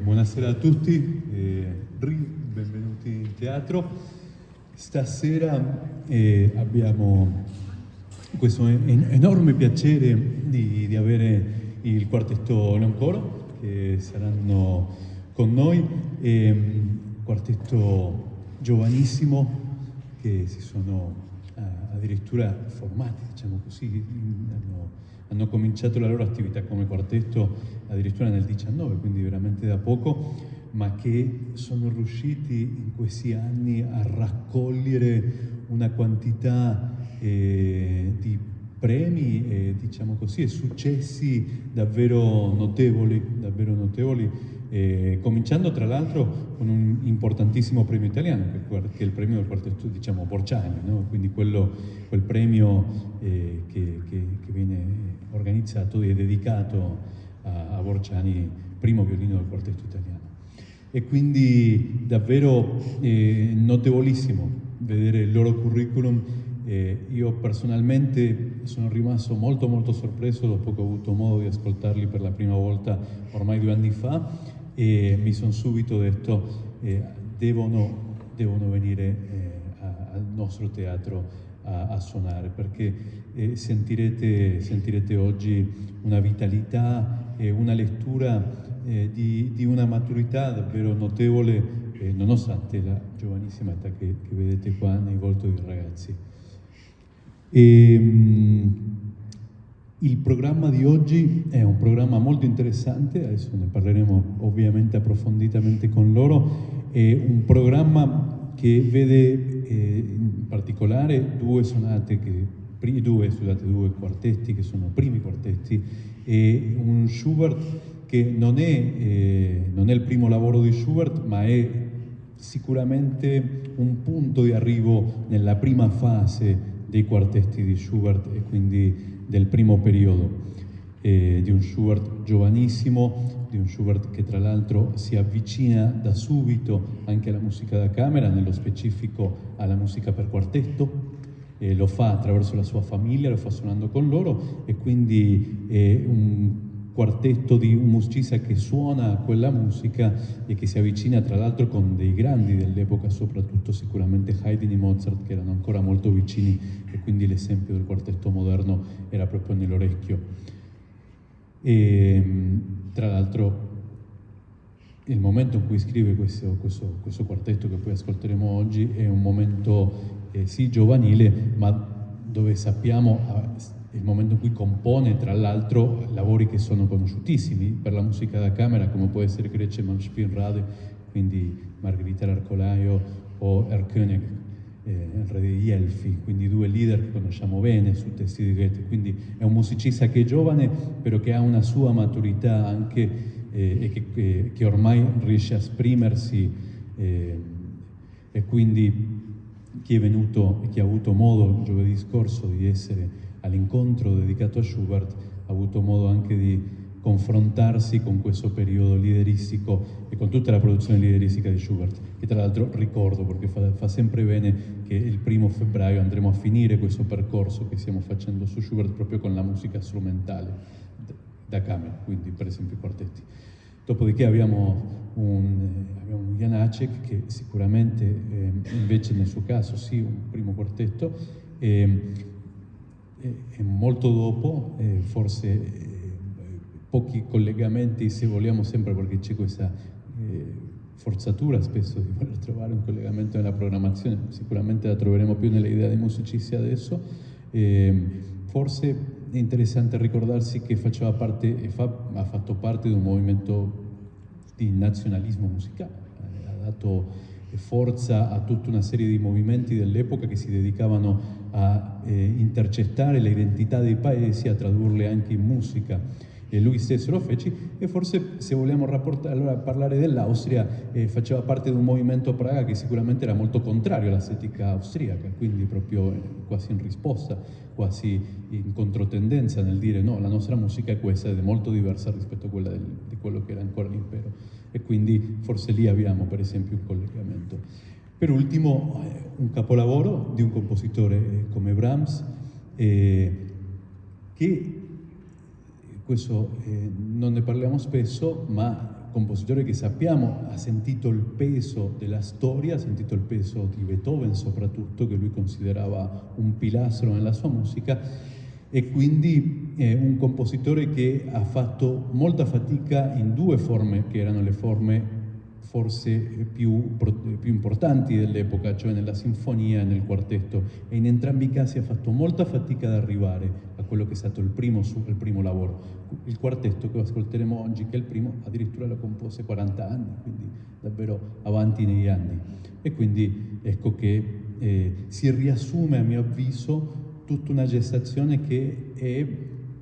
Buonasera a tutti, benvenuti in teatro. Stasera abbiamo questo enorme piacere di avere il Quartetto Leonkoro che saranno con noi, quartetto giovanissimo che si sono addirittura formati, diciamo così, hanno cominciato la loro attività come quartetto addirittura nel 19, quindi veramente da poco, ma che sono riusciti in questi anni a raccogliere una quantità di premi e, diciamo così, e successi davvero notevoli, cominciando tra l'altro con un importantissimo premio italiano, che è il premio del quartetto, diciamo, Borciani, no? Quindi quel premio che viene organizzato e dedicato a Borciani, primo violino del quartetto italiano. E quindi davvero notevolissimo vedere il loro curriculum. Io personalmente sono rimasto molto sorpreso dopo che ho avuto modo di ascoltarli per la prima volta ormai 2 anni fa, e mi sono subito detto devono venire al nostro teatro a suonare, perché sentirete oggi una vitalità e una lettura di una maturità davvero notevole, nonostante la giovanissima età che vedete qua nei volti dei ragazzi. Il programma di oggi è un programma molto interessante, adesso ne parleremo ovviamente approfonditamente con loro. È un programma che vede in particolare due quartetti che sono primi quartetti, e un Schubert che non è il primo lavoro di Schubert, ma è sicuramente un punto di arrivo nella prima fase dei quartetti di Schubert e quindi del primo periodo, di un Schubert giovanissimo, di un Schubert che tra l'altro si avvicina da subito anche alla musica da camera, nello specifico alla musica per quartetto, lo fa attraverso la sua famiglia, lo fa suonando con loro, e quindi è un quartetto di un musicista che suona quella musica e che si avvicina tra l'altro con dei grandi dell'epoca, soprattutto sicuramente Haydn e Mozart, che erano ancora molto vicini, e quindi l'esempio del quartetto moderno era proprio nell'orecchio. E tra l'altro il momento in cui scrive questo quartetto che poi ascolteremo oggi è un momento sì giovanile, ma dove sappiamo il momento in cui compone tra l'altro lavori che sono conosciutissimi per la musica da camera, come può essere Gretchen Spielrade, quindi Margherita l'Arcolaio, o Erkönig, il re degli Elfi, quindi 2 leader che conosciamo bene su testi di Goethe. Quindi è un musicista che è giovane, però che ha una sua maturità anche, e che ormai riesce a esprimersi, e quindi chi è venuto e chi ha avuto modo giovedì scorso di essere all'incontro dedicato a Schubert ha avuto modo anche di confrontarsi con questo periodo lideristico e con tutta la produzione lideristica di Schubert, che tra l'altro ricordo, perché fa sempre bene, che il 1° febbraio andremo a finire questo percorso che stiamo facendo su Schubert proprio con la musica strumentale da camera, quindi per esempio i quartetti. Dopodiché abbiamo un Janacek che sicuramente invece nel suo caso sì, un primo quartetto, e molto dopo, forse pochi collegamenti, se vogliamo, sempre, perché c'è questa forzatura spesso di voler trovare un collegamento nella programmazione, sicuramente la troveremo più nelle idee dei musicisti adesso. Forse è interessante ricordarsi che ha fatto parte di un movimento di nazionalismo musicale, ha dato forza a tutta una serie di movimenti dell'epoca che si dedicavano a intercettare le identità dei paesi, a tradurle anche in musica, e lui stesso lo fece. E forse, se vogliamo parlare dell'Austria, faceva parte di un movimento a Praga che sicuramente era molto contrario all'estetica austriaca, quindi proprio quasi in risposta, quasi in controtendenza nel dire no, la nostra musica è questa ed è molto diversa rispetto a quella di quello che era ancora l'impero, e quindi forse lì abbiamo per esempio un collegamento. Per ultimo, un capolavoro di un compositore come Brahms, che questo non ne parliamo spesso, ma compositore che sappiamo ha sentito il peso della storia, ha sentito il peso di Beethoven soprattutto, che lui considerava un pilastro nella sua musica, e quindi un compositore che ha fatto molta fatica in due forme, che erano le forme forse più importanti dell'epoca, cioè nella sinfonia e nel quartetto, e in entrambi i casi ha fatto molta fatica ad arrivare a quello che è stato il primo lavoro. Il quartetto che ascolteremo oggi, che è il primo, addirittura lo compose 40 anni, quindi davvero avanti negli anni. E quindi ecco che si riassume, a mio avviso, tutta una gestazione che è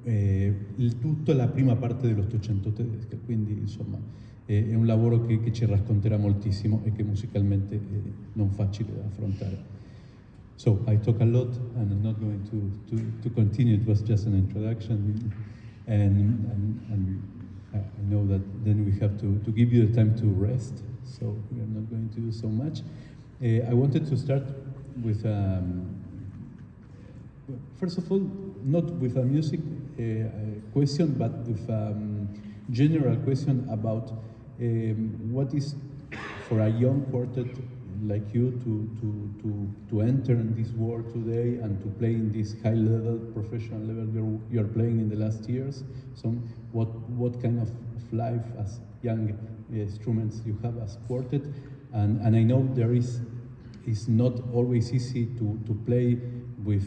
il tutto la prima parte dell'Ottocento tedesco, quindi insomma è un lavoro che ci racconterà moltissimo e che musicalmente è non facile da affrontare. So I talk a lot and I'm not going to continue, it was just an introduction, and I know that then we have to give you the time to rest, so we are not going to do so much. I wanted to start with first of all, not with a music question, but with a general question about what is, for a young quartet like you, to enter in this world today and to play in this high level, professional level you're playing in the last years. So what kind of life as young instruments you have as quartet, and I know it's not always easy to play with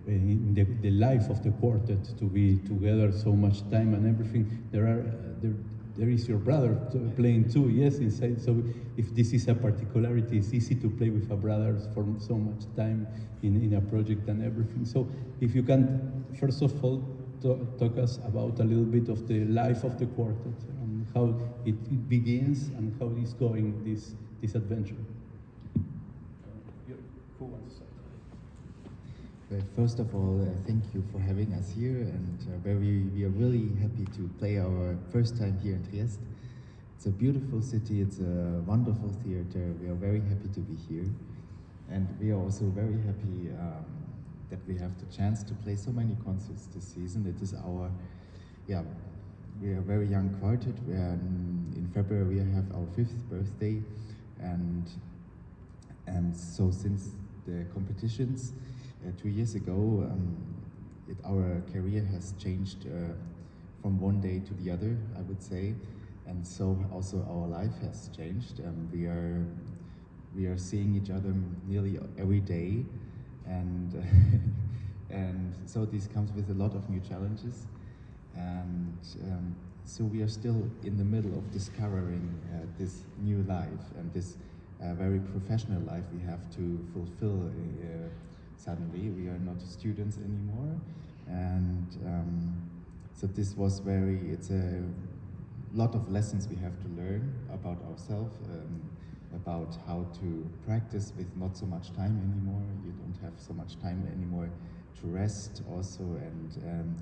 in the life of the quartet, to be together so much time and everything. There is your brother playing too, yes, inside. So if this is a particularity, it's easy to play with a brother for so much time in a project and everything. So if you can, first of all, talk us about a little bit of the life of the quartet and how it begins and how it's going, this adventure. Who wants to start? Well, first of all, thank you for having us here, and we are really happy to play our first time here in Trieste. It's a beautiful city, it's a wonderful theater. We are very happy to be here, and we are also very happy that we have the chance to play so many concerts this season. It is our, we are a very young quartet. In February we have our 5th birthday, and so since the competitions 2 years ago, our career has changed from one day to the other, I would say, and so also our life has changed. We are seeing each other nearly every day, and and so this comes with a lot of new challenges, and so we are still in the middle of discovering this new life and this very professional life we have to fulfill. Suddenly, we are not students anymore, and so this was it's a lot of lessons we have to learn about ourselves, about how to practice with not so much time anymore. You don't have so much time anymore to rest also, and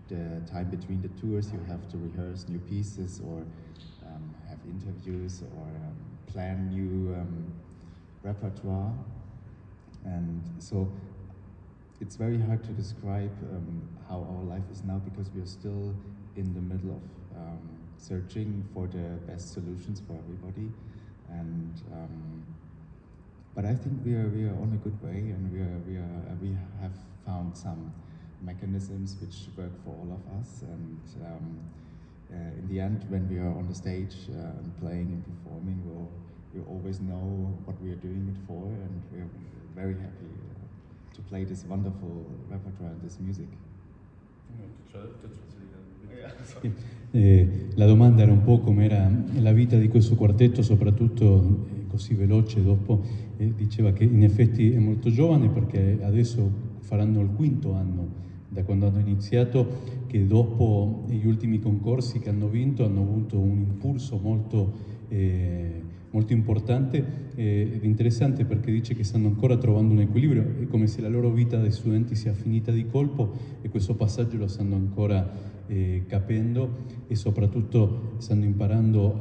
the time between the tours you have to rehearse new pieces or have interviews or plan new repertoire. And so it's very hard to describe how our life is now, because we are still in the middle of searching for the best solutions for everybody. And but I think we are on a good way, and we have found some mechanisms which work for all of us. And in the end, when we are on the stage and playing and performing, we always know what we are doing it for, and we're very happy to play this wonderful repertoire and this music. La domanda era un po' com'era la vita di questo quartetto, soprattutto così veloce dopo. Diceva che in effetti è molto giovane, perché adesso faranno il 5º anno da quando hanno iniziato, che dopo gli ultimi concorsi che hanno vinto hanno avuto un impulso molto molto importante ed interessante, perché dice che stanno ancora trovando un equilibrio, è come se la loro vita da studenti sia finita di colpo e questo passaggio lo stanno ancora capendo e soprattutto stanno imparando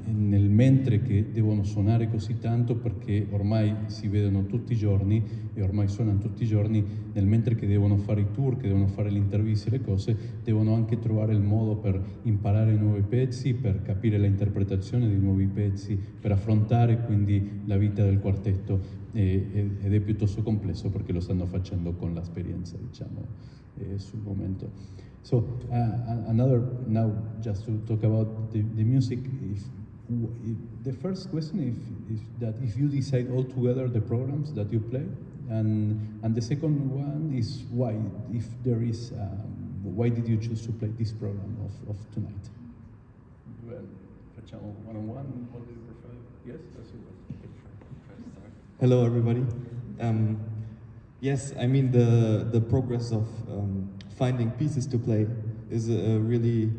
nel mentre che devono suonare così tanto, perché ormai si vedono tutti i giorni e ormai suonano tutti i giorni, nel mentre che devono fare i tour, che devono fare le interviste e le cose, devono anche trovare il modo per imparare nuovi pezzi, per capire l'interpretazione dei nuovi pezzi, per affrontare quindi la vita del quartetto ed è piuttosto complesso perché lo stanno facendo con l'esperienza, diciamo, sul momento. So another, now just to talk about the music, the first question is that if you decide altogether the programs that you play, and the second one is why, if there is, why did you choose to play this program of tonight? Well, facciamo one on one. What do you prefer? Yes, that's it. Hello, everybody. Yes, I mean the progress of finding pieces to play is a really,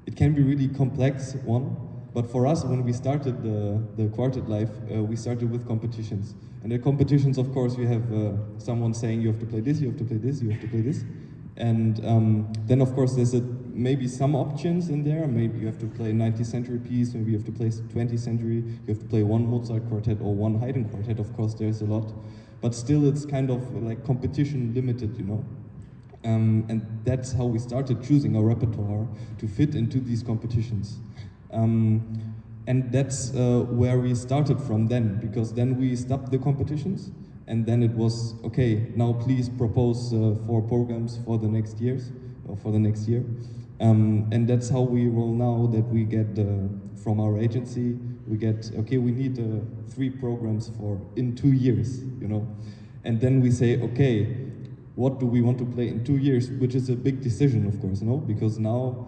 it can be really complex one. But for us, when we started the quartet life, we started with competitions. And at competitions, of course, you have someone saying you have to play this, you have to play this, you have to play this. And then, of course, there's maybe some options in there. Maybe you have to play a 19th century piece, maybe you have to play 20th century, you have to play one Mozart quartet or one Haydn quartet. Of course, there's a lot. But still, it's kind of like competition limited, you know. And that's how we started choosing our repertoire to fit into these competitions. And that's where we started from then, because then we stopped the competitions, and then it was, okay, now please propose 4 programs for the next years, or for the next year. And that's how we roll now, that we get from our agency, we get, okay, we need 3 programs for in 2 years, you know. And then we say, okay, what do we want to play in 2 years, which is a big decision, of course, no? Because now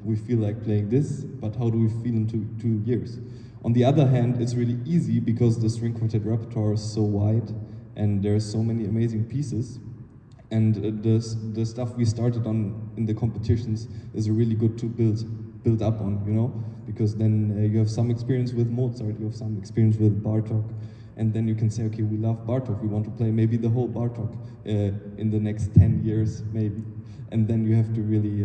we feel like playing this, but how do we feel in 2 years? On the other hand, it's really easy because the string quartet repertoire is so wide and there's so many amazing pieces. And the stuff we started on in the competitions is really good to build up on, you know? Because then you have some experience with Mozart, you have some experience with Bartók, and then you can say, okay, we love Bartók, we want to play maybe the whole Bartók in the next 10 years, maybe. And then you have to really,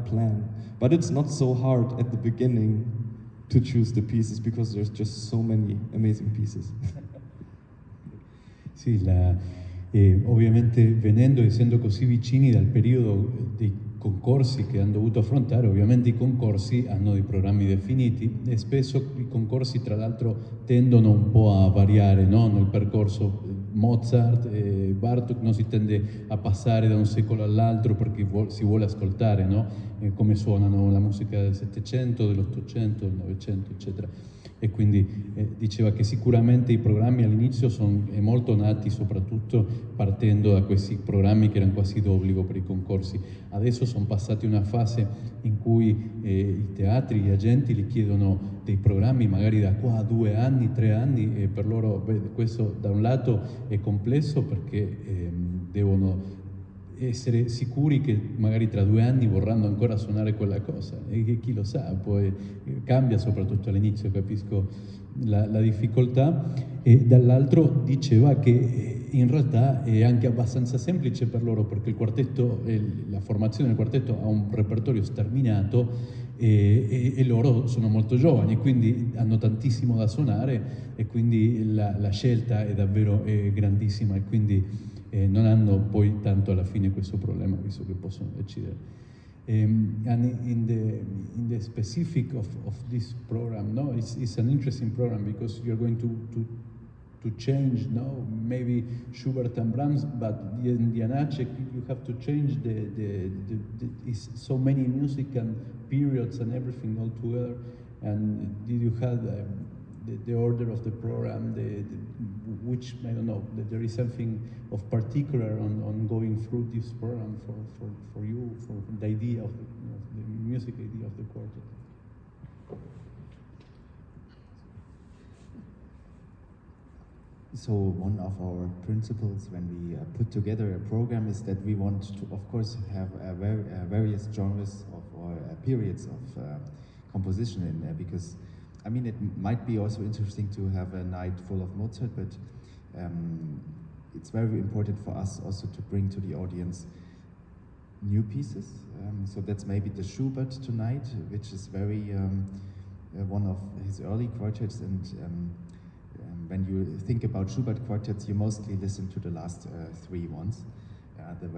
plan. But it's not so hard at the beginning to choose the pieces because there's just so many amazing pieces. Sì, ovviamente venendo, essendo così vicini dal periodo dei concorsi che hanno dovuto affrontare, ovviamente i concorsi hanno dei programmi definiti e spesso i concorsi tra l'altro tendono un po' a variare, no? Nel percorso Mozart e Bartók non si tende a passare da un secolo all'altro perché si vuole ascoltare, no? Come suonano la musica del Settecento, dell'Ottocento, del Novecento, eccetera. E quindi diceva che sicuramente i programmi all'inizio sono molto nati soprattutto partendo da questi programmi che erano quasi d'obbligo per i concorsi. Adesso sono passati una fase in cui i teatri, gli agenti gli chiedono dei programmi magari da qua a 2 anni, 3 anni e per loro questo da un lato è complesso perché devono essere sicuri che magari tra 2 anni vorranno ancora suonare quella cosa e che chi lo sa, poi cambia soprattutto all'inizio, capisco la difficoltà, e dall'altro diceva che in realtà è anche abbastanza semplice per loro perché il quartetto, la formazione del quartetto ha un repertorio sterminato e loro sono molto giovani, quindi hanno tantissimo da suonare e quindi la scelta è davvero grandissima e quindi non hanno poi tanto alla fine questo problema, visto che possono decidere. And in the specific of this program, no, it's an interesting program because you're going to change, no, maybe Schubert and Brahms, but in the Janacek you have to change it's so many music and periods and everything all together. And did you have the order of the program, which, I don't know, that there is something of particular on going through this program for you, for the idea of the music idea of the quartet? So one of our principles when we put together a program is that we want to, of course, have various genres of or periods of composition in there, because I mean, it might be also interesting to have a night full of Mozart, but it's very important for us also to bring to the audience new pieces. So that's maybe the Schubert tonight, which is very one of his early quartets. And when you think about Schubert quartets, you mostly listen to the last three ones, the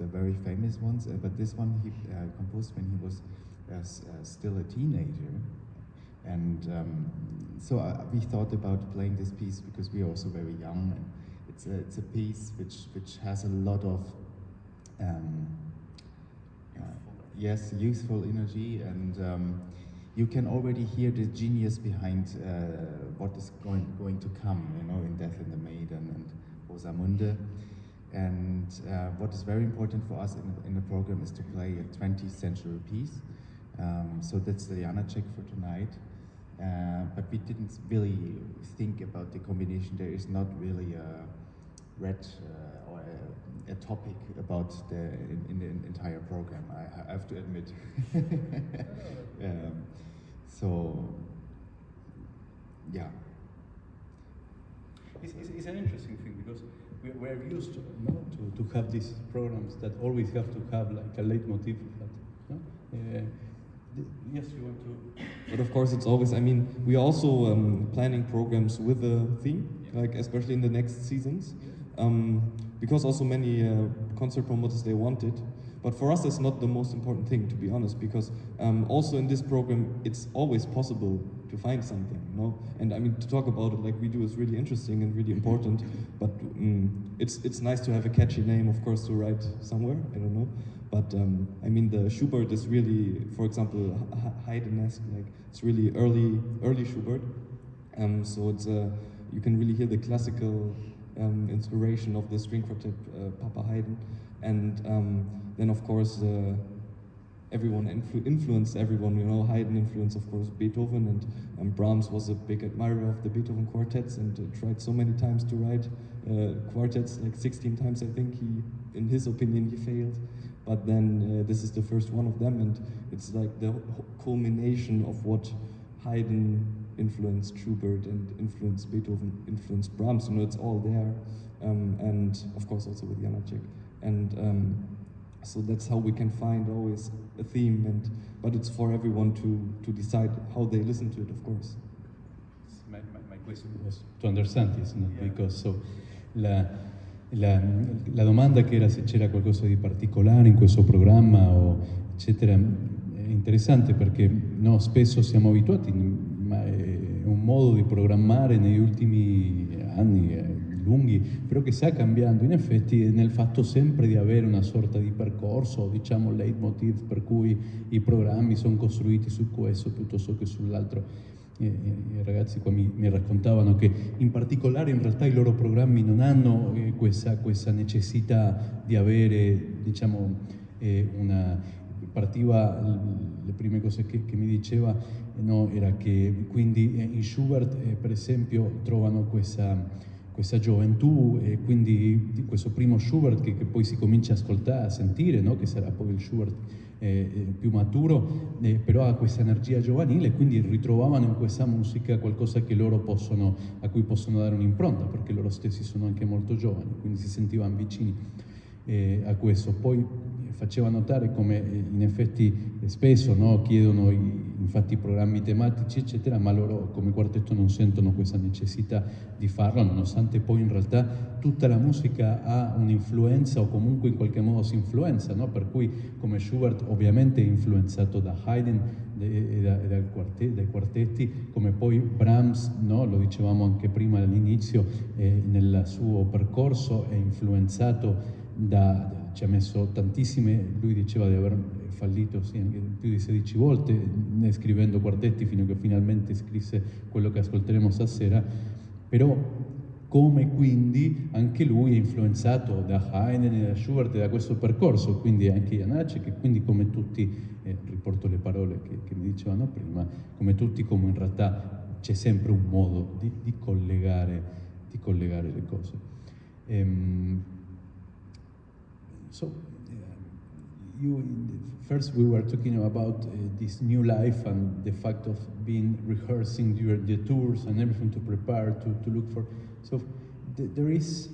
very famous ones. But this one he composed when he was still a teenager. And so we thought about playing this piece because we are also very young, and it's a piece which has a lot of youthful energy, and you can already hear the genius behind what is going to come, you know, in Death in the Maiden and Rosamunde. And what is very important for us in the program is to play a 20th century piece. So that's the Janacek for tonight. But we didn't really think about the combination. There is not really a or a topic about in the entire program, I have to admit. So, yeah. It's an interesting thing because we're used to have these programs that always have to have like a leitmotif. Yes, you want to. But of course, it's always. I mean, we are also planning programs with a theme, like especially in the next seasons, because also many concert promoters they want it. But for us, it's not the most important thing, to be honest, because also in this program, it's always possible to find something, you know. And I mean, to talk about it like we do is really interesting and really important. But it's nice to have a catchy name, of course, to write somewhere. I don't know. But I mean, the Schubert is really, for example, Haydn-esque. Like it's really early Schubert. So it's you can really hear the classical inspiration of the string quartet, Papa Haydn, and then of course everyone influenced everyone. You know, Haydn influenced, of course, Beethoven, and Brahms was a big admirer of the Beethoven quartets and tried so many times to write quartets, like 16 times I think. In his opinion, he failed. But then this is the first one of them, and it's like the culmination of what Haydn influenced Schubert and influenced Beethoven, influenced Brahms. You know, it's all there, and of course also with Janacek. And so that's how we can find always a theme, but it's for everyone to decide how they listen to it, of course. My question was to understand this, not because so la domanda che era se c'era qualcosa di particolare in questo programma o eccetera è interessante perché no, spesso siamo abituati, ma è un modo di programmare negli ultimi anni lunghi, però che sta cambiando in effetti nel fatto sempre di avere una sorta di percorso, diciamo leitmotiv, per cui i programmi sono costruiti su questo piuttosto che sull'altro. I ragazzi qua mi raccontavano che in particolare in realtà i loro programmi non hanno questa necessità di avere, diciamo, partiva, le prime cose che mi diceva no, era che quindi in Schubert per esempio trovano questa gioventù e quindi questo primo Schubert che poi si comincia a ascoltare, a sentire, no? Che sarà poi il Schubert più maturo, però ha questa energia giovanile, quindi ritrovavano in questa musica qualcosa che loro a cui possono dare un'impronta, perché loro stessi sono anche molto giovani, quindi si sentivano vicini a questo. Poi faceva notare come in effetti spesso no, chiedono infatti i programmi tematici eccetera, ma loro come quartetto non sentono questa necessità di farlo, nonostante poi in realtà tutta la musica ha un'influenza o comunque in qualche modo si influenza, no? Per cui come Schubert ovviamente è influenzato da Haydn e dai quartetti, come poi Brahms, no? Lo dicevamo anche prima all'inizio, nel suo percorso è influenzato ci ha messo tantissime, lui diceva di aver fallito sì, anche più di 16 volte scrivendo quartetti fino a che finalmente scrisse quello che ascolteremo stasera, però come quindi anche lui è influenzato da Haydn e da Schubert e da questo percorso, quindi anche Janacek, che quindi come tutti, riporto le parole che mi dicevano prima, come tutti, come in realtà c'è sempre un modo di collegare le cose. So, first we were talking about this new life and the fact of being rehearsing during the tours and everything to prepare to look for. So there is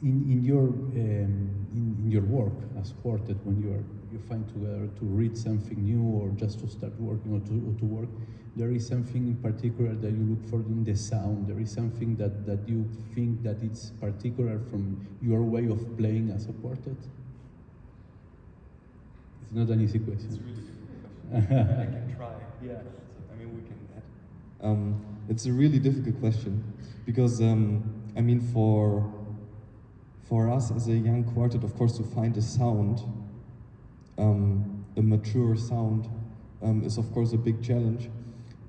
in your work as quartet, when you find together to read something new or just to start working or to work, there is something in particular that you look for in the sound. There is something that you think that it's particular from your way of playing as a quartet. It's not an easy question. It's really difficult question. I can try. Yeah. I mean, we can. It's a really difficult question because I mean, for us as a young quartet, of course, to find a sound, a mature sound, is of course a big challenge.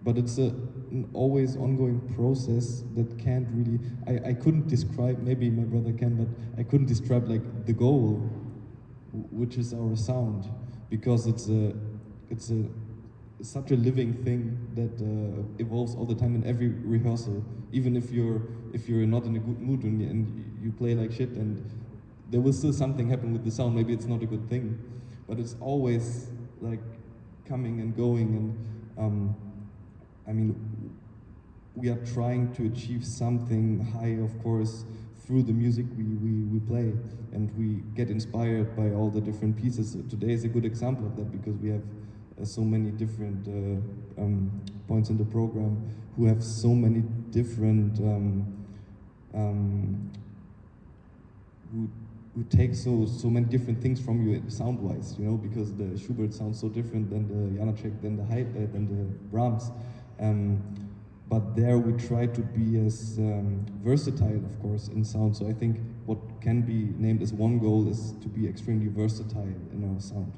But it's an always ongoing process that can't really. I couldn't describe. Maybe my brother can, but I couldn't describe like the goal, which is our sound, because it's such a living thing that evolves all the time in every rehearsal. Even if you're not in a good mood and you play like shit, and there will still something happen with the sound. Maybe it's not a good thing, but it's always like coming and going. And I mean, we are trying to achieve something high, of course, through the music we play, and we get inspired by all the different pieces. Today is a good example of that because we have so many different points in the program who have so many different who take so many different things from you sound-wise, you know, because the Schubert sounds so different than the Janacek, than the Brahms. But there we try to be as versatile, of course, in sound. So I think what can be named as one goal is to be extremely versatile in our sound.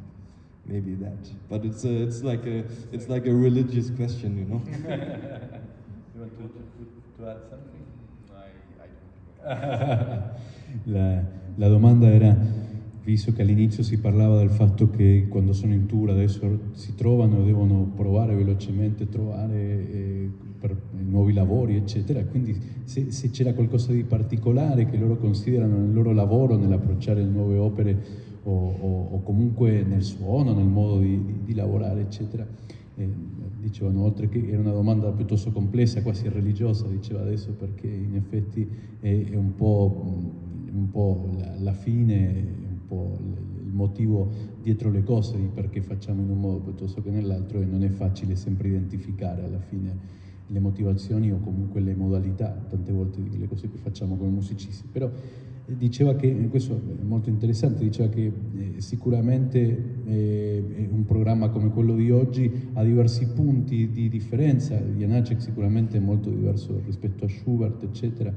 Maybe that. But it's like a religious question, you know. You want to add something? I don't. La domanda era, visto che all'inizio si parlava del fatto che quando sono in tour adesso si trovano e devono provare velocemente, trovare per nuovi lavori, eccetera, quindi se c'era qualcosa di particolare che loro considerano nel loro lavoro, nell'approcciare nuove opere o comunque nel suono, nel modo di lavorare, eccetera. Dicevano, oltre che era una domanda piuttosto complessa, quasi religiosa, diceva adesso, perché in effetti è un po' la fine, un po' il motivo dietro le cose di perché facciamo in un modo piuttosto che nell'altro, e non è facile sempre identificare alla fine le motivazioni o comunque le modalità, tante volte, le cose che facciamo come musicisti. Però diceva che, questo è molto interessante, diceva che sicuramente un programma come quello di oggi ha diversi punti di differenza. Janacek sicuramente è molto diverso rispetto a Schubert, eccetera,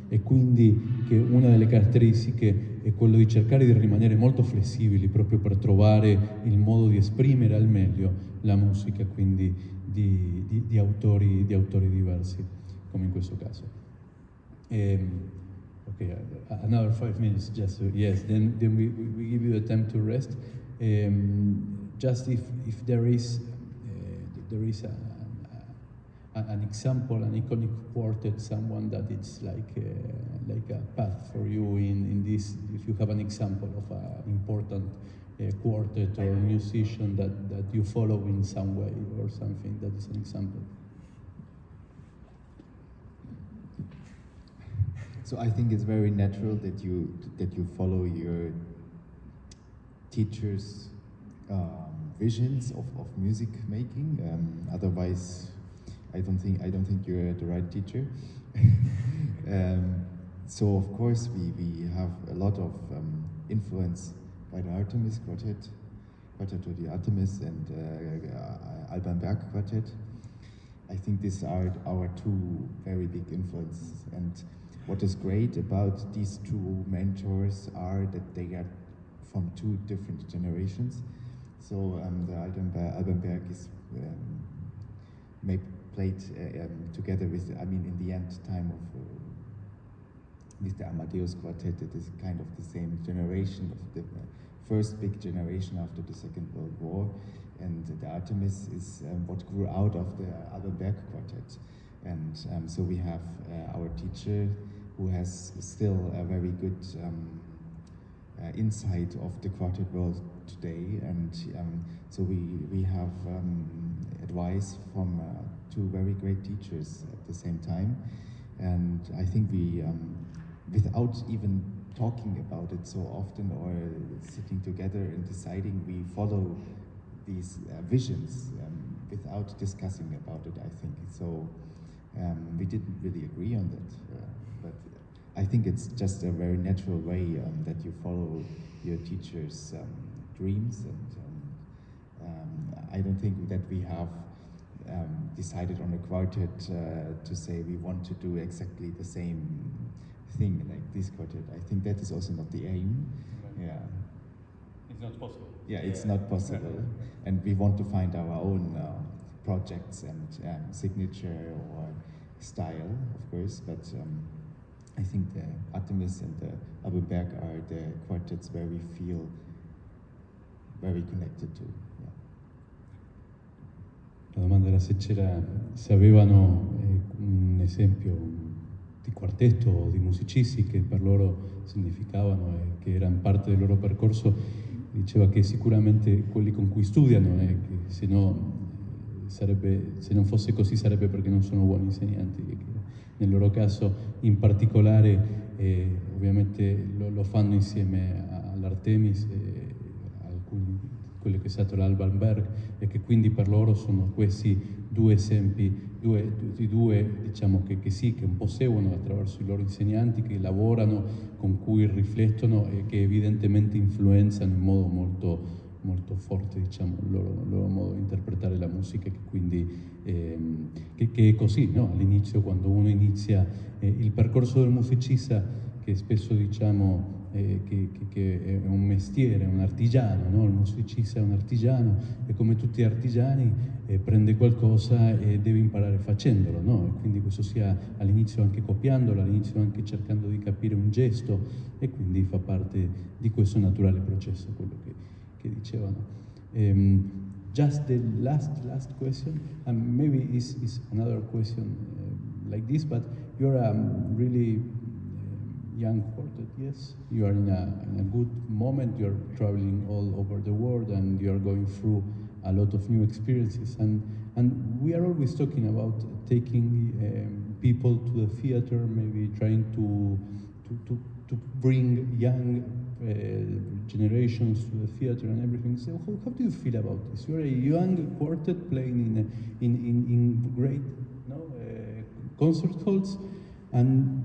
e quindi che una delle caratteristiche è quello di cercare di rimanere molto flessibili proprio per trovare il modo di esprimere al meglio la musica, quindi di autori diversi, come in questo caso. Okay, another 5 minutes, just so, yes. Then we give you the time to rest. Just if there is an example, an iconic quartet, someone that it's like a path for you in this. If you have an example of an important quartet or musician that you follow in some way or something, that is an example. So I think it's very natural that you follow your teachers' visions of music making. Otherwise, I don't think you're the right teacher. So of course we have a lot of influence by the Artemis Quartet, Quartetto di Artemis, and Alban Berg Quartet. I think these are our two very big influences. And what is great about these two mentors are that they are from two different generations. So the Alban Berg is played together with, in the end time of with the Amadeus Quartet. It is kind of the same generation of the first big generation after the Second World War, and the Artemis is what grew out of the Alban Berg Quartet. And so we have our teacher who has still a very good insight of the quartet world today, and so we have advice from two very great teachers at the same time, and I think we, without even talking about it so often or sitting together and deciding, we follow these visions without discussing about it, I think. So we didn't really agree on that, but I think it's just a very natural way that you follow your teacher's dreams, and I don't think that we have decided on a quartet to say we want to do exactly the same thing like this quartet. I think that is also not the aim. Right. Yeah. It's not possible. Yeah, it's not possible, and we want to find our own projects and signature or style, of course. But I think the Artemis and the Abuberg are the quartets where we feel very connected to. Yeah. La domanda era se avevano un esempio di quartetto o di musicisti che per loro significavano e che erano parte del loro percorso. Diceva che sicuramente quelli con cui studiano, che se non fosse così sarebbe perché non sono buoni insegnanti, e che nel loro caso in particolare ovviamente lo fanno insieme all'Artemis e quello che è stato l'Albanberg, e che quindi per loro sono questi due esempi, diciamo che sì, che un po' seguono attraverso i loro insegnanti, che lavorano, con cui riflettono e che evidentemente influenzano in modo molto, molto forte, diciamo, il loro modo di interpretare la musica, che quindi che è così, no? All'inizio, quando uno inizia il percorso del musicista, che spesso diciamo che è un mestiere, un artigiano, no? Il musicista è un artigiano e come tutti gli artigiani prende qualcosa e deve imparare facendolo, no? E quindi questo sia all'inizio anche copiandolo, all'inizio anche cercando di capire un gesto, e quindi fa parte di questo naturale processo, quello che dicevano. Just the last question, and maybe is another question like this, but you're really young quartet, yes? You are in a good moment, you're traveling all over the world and you're going through a lot of new experiences, and we are always talking about taking people to the theater, maybe trying to bring young generations to the theater and everything. So how do you feel about this? You're a young quartet playing in great concert halls, and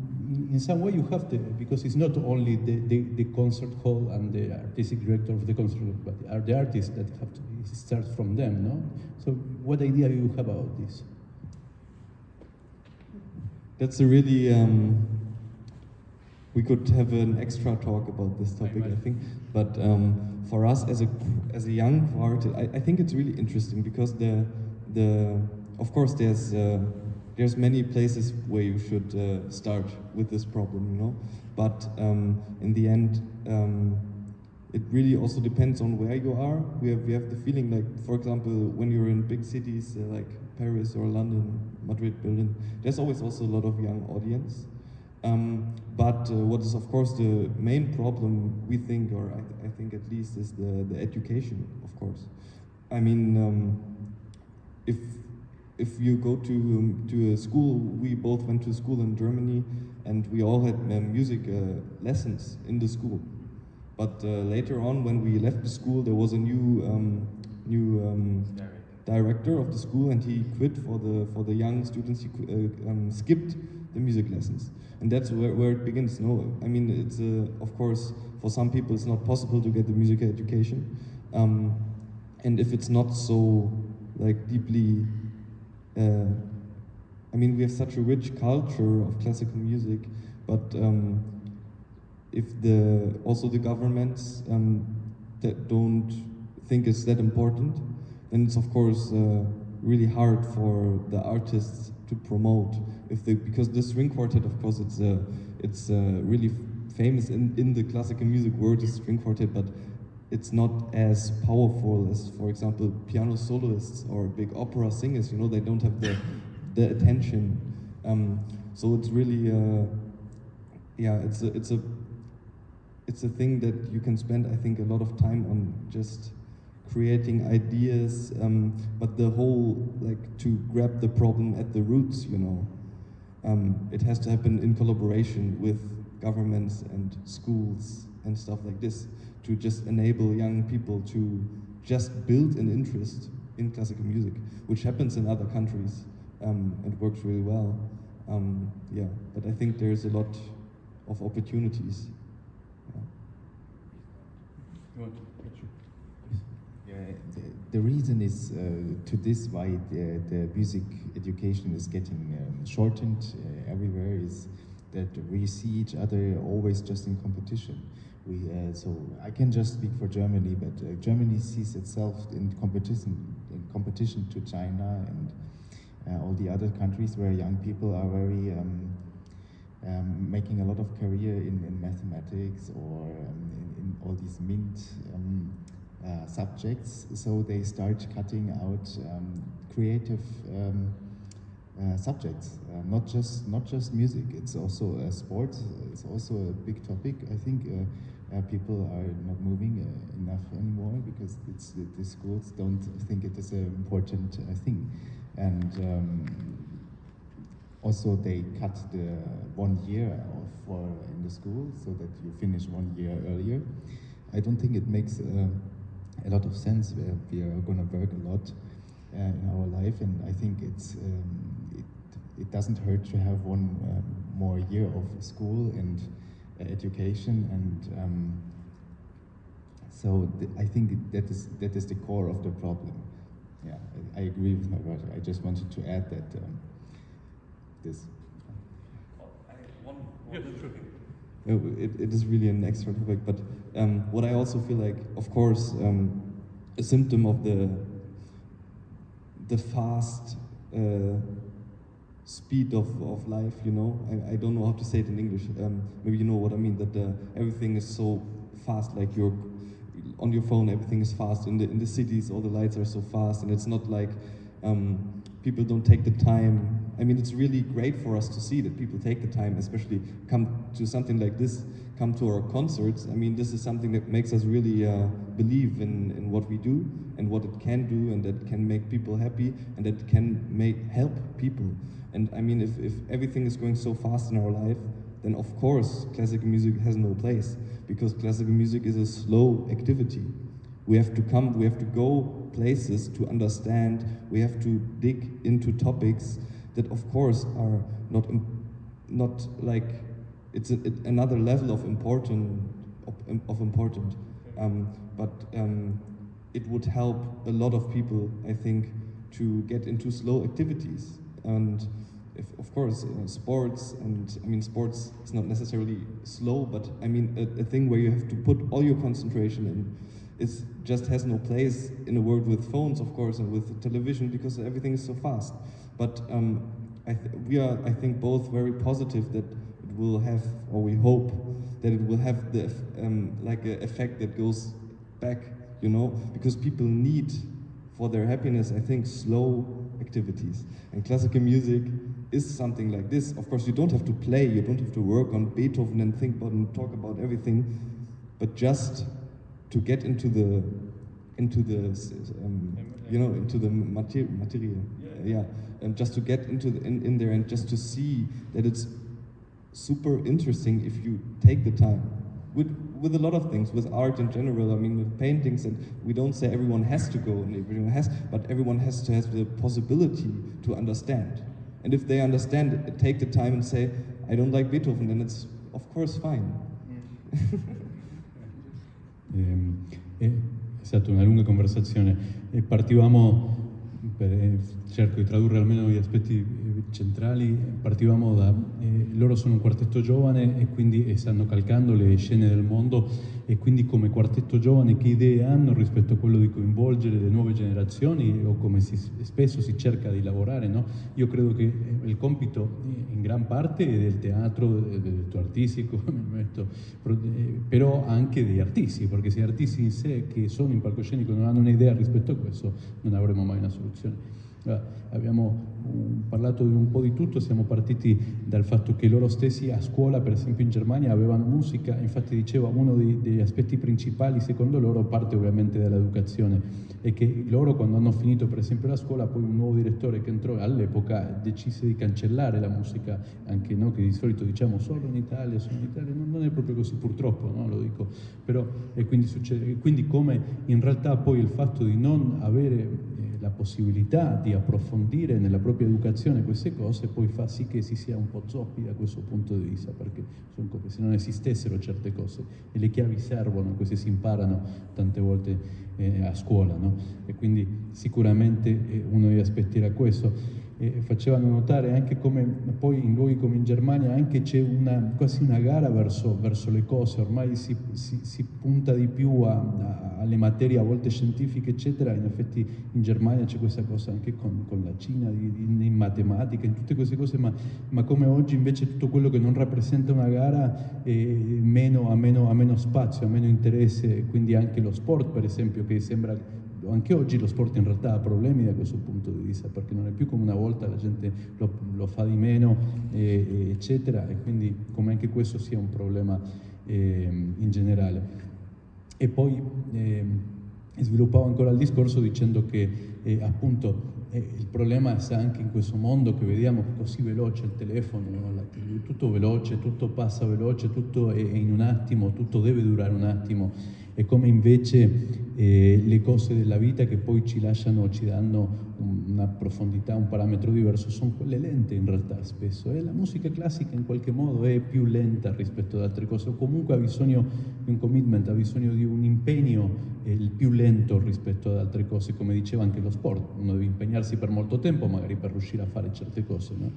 in some way you have to, because it's not only the concert hall and the artistic director of the concert hall, but are the artists that have to start from them, no? So what idea you have about this? That's a really, we could have an extra talk about this topic, I think. But for us as a young quartet, I think it's really interesting, because of course there's many places where you should start with this problem, you know. But in the end, it really also depends on where you are. We have the feeling, like, for example, when you're in big cities like Paris or London, Madrid, Berlin, there's always also a lot of young audience. But what is of course the main problem, we think, or I think at least, is the education, of course. I mean, if you go to a school, we both went to school in Germany, and we all had music lessons in the school. But later on, when we left the school, there was a new director of the school, and he quit for the young students. He skipped the music lessons, and that's where it begins. No, I mean, it's of course, for some people it's not possible to get the music education, and if it's not so like deeply. I mean, we have such a rich culture of classical music, but if also the governments that don't think it's that important, then it's of course really hard for the artists to promote. Because the string quartet, of course, it's really famous in the classical music world, is string quartet, but it's not as powerful as, for example, piano soloists or big opera singers. You know, they don't have the attention. So it's really, yeah, it's a it's a thing that you can spend, I think, a lot of time on just creating ideas, but the whole, like, to grab the problem at the roots, you know. It has to happen in collaboration with governments and schools and stuff like this, to just enable young people to just build an interest in classical music, which happens in other countries and works really well. Yeah, but I think there's a lot of opportunities. Yeah, the reason is to this why the music education is getting shortened everywhere is that we see each other always just in competition. So I can just speak for Germany, but Germany sees itself in competition to China and all the other countries where young people are very making a lot of career in mathematics or in all these subjects. So they start cutting out creative subjects, not just music. It's also sports. It's also a big topic. I think people are not moving enough anymore because the schools don't think it is an important thing, and also they cut the 1 year in the school so that you finish 1 year earlier. I don't think it makes a lot of sense. We are going to work a lot in our life, and I think it doesn't hurt to have one more year of school and education, and so I think that is the core of the problem. Yeah, I agree with my brother. I just wanted to add that this. It is really an extra topic, but what I also feel like, of course, a symptom of the fast speed of life, you know. I don't know how to say it in English. Maybe you know what I mean. That everything is so fast. Like you're on your phone, everything is fast. In the cities, all the lights are so fast, and it's not like people don't take the time. I mean, it's really great for us to see that people take the time, especially come to something like this, come to our concerts. I mean, this is something that makes us really believe in what we do and what it can do, and that can make people happy, and that can help people. And I mean, if everything is going so fast in our life, then of course classical music has no place, because classical music is a slow activity. We have to go places to understand, we have to dig into topics that of course are not like, it's another level of important, but it would help a lot of people, I think, to get into slow activities. And of course, sports, and I mean, sports is not necessarily slow, but I mean, a thing where you have to put all your concentration in. It just has no place in a world with phones, of course, and with television, because everything is so fast. But we are, I think, both very positive that it will have, or we hope that it will have the like an effect that goes back, you know, because people need, for their happiness, I think, slow activities. And classical music is something like this. Of course, you don't have to play, you don't have to work on Beethoven and think about and talk about everything, but just to get into the you know, into the material, yeah, and just to get into in there, and just to see that it's super interesting if you take the time. With a lot of things, with art in general, I mean, with paintings, and we don't say everyone has to go and everyone has, but everyone has to have the possibility to understand. And if they understand it, take the time and say, I don't like Beethoven, then it's of course fine. È stata una lunga conversazione e partivamo, cerco di tradurre almeno gli aspetti centrali, partivamo loro sono un quartetto giovane e quindi stanno calcando le scene del mondo e quindi come quartetto giovane che idee hanno rispetto a quello di coinvolgere le nuove generazioni o come spesso si cerca di lavorare, no? Io credo che il compito in gran parte è del teatro, del diretto artistico, però anche degli artisti, perché se gli artisti in sé che sono in palcoscenico non hanno un'idea rispetto a questo, non avremo mai una soluzione. Abbiamo parlato di un po' di tutto, siamo partiti dal fatto che loro stessi a scuola, per esempio in Germania, avevano musica, infatti diceva uno degli aspetti principali secondo loro, parte ovviamente dall'educazione, è che loro quando hanno finito per esempio la scuola, poi un nuovo direttore che entrò all'epoca decise di cancellare la musica, anche noi che di solito diciamo solo in Italia, non è proprio così purtroppo, no? Lo dico, però e quindi succede, quindi come in realtà poi il fatto di non avere la possibilità di approfondire nella propria educazione queste cose poi fa sì che si sia un po' zoppi da questo punto di vista, perché sono come se non esistessero certe cose e le chiavi servono, queste si imparano tante volte a scuola, no? E quindi sicuramente uno degli aspetti era questo. Facevano notare anche come poi in luoghi come in Germania anche c'è quasi una gara verso le cose, ormai si punta di più alle materie a volte scientifiche eccetera, in effetti in Germania c'è questa cosa anche con la Cina, in matematica, in tutte queste cose, ma come oggi invece tutto quello che non rappresenta una gara ha meno spazio, ha meno interesse, quindi anche lo sport per esempio che sembra. Anche oggi lo sport in realtà ha problemi da questo punto di vista, perché non è più come una volta, la gente lo fa di meno, eccetera, e quindi come anche questo sia un problema in generale. E poi sviluppavo ancora il discorso dicendo che appunto il problema sta anche in questo mondo che vediamo così veloce, il telefono, la TV, tutto veloce, tutto passa veloce, tutto è in un attimo, tutto deve durare un attimo, e come invece le cose della vita che poi ci lasciano, ci danno una profondità, un parametro diverso, sono quelle lente in realtà spesso, e la musica classica in qualche modo è più lenta rispetto ad altre cose, o comunque ha bisogno di un commitment, ha bisogno di un impegno il più lento rispetto ad altre cose, come diceva anche lo sport, uno deve impegnarsi per molto tempo magari per riuscire a fare certe cose, no?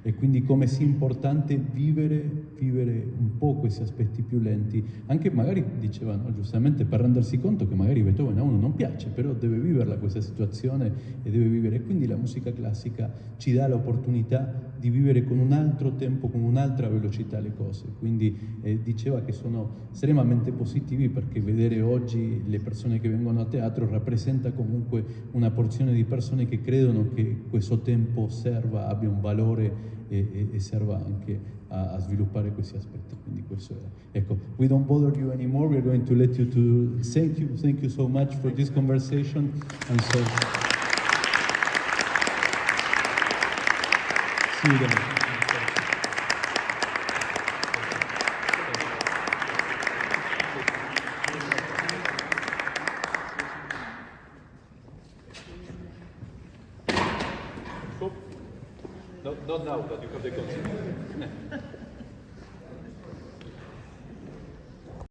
E quindi come sia importante vivere un po' questi aspetti più lenti, anche magari dicevano giustamente per rendersi conto che magari Beethoven a uno non piace, però deve viverla questa situazione e deve vivere, e quindi la musica classica ci dà l'opportunità di vivere con un altro tempo, con un'altra velocità le cose, quindi diceva che sono estremamente positivi perché vedere oggi le persone che vengono a teatro rappresenta comunque una porzione di persone che credono che questo tempo serva, abbia un valore e serva anche a sviluppare questi aspetti, quindi questo era. Ecco, we don't bother you anymore, we're going to let you to thank you so much for this conversation, and so see you then. Not now, but you have the concert.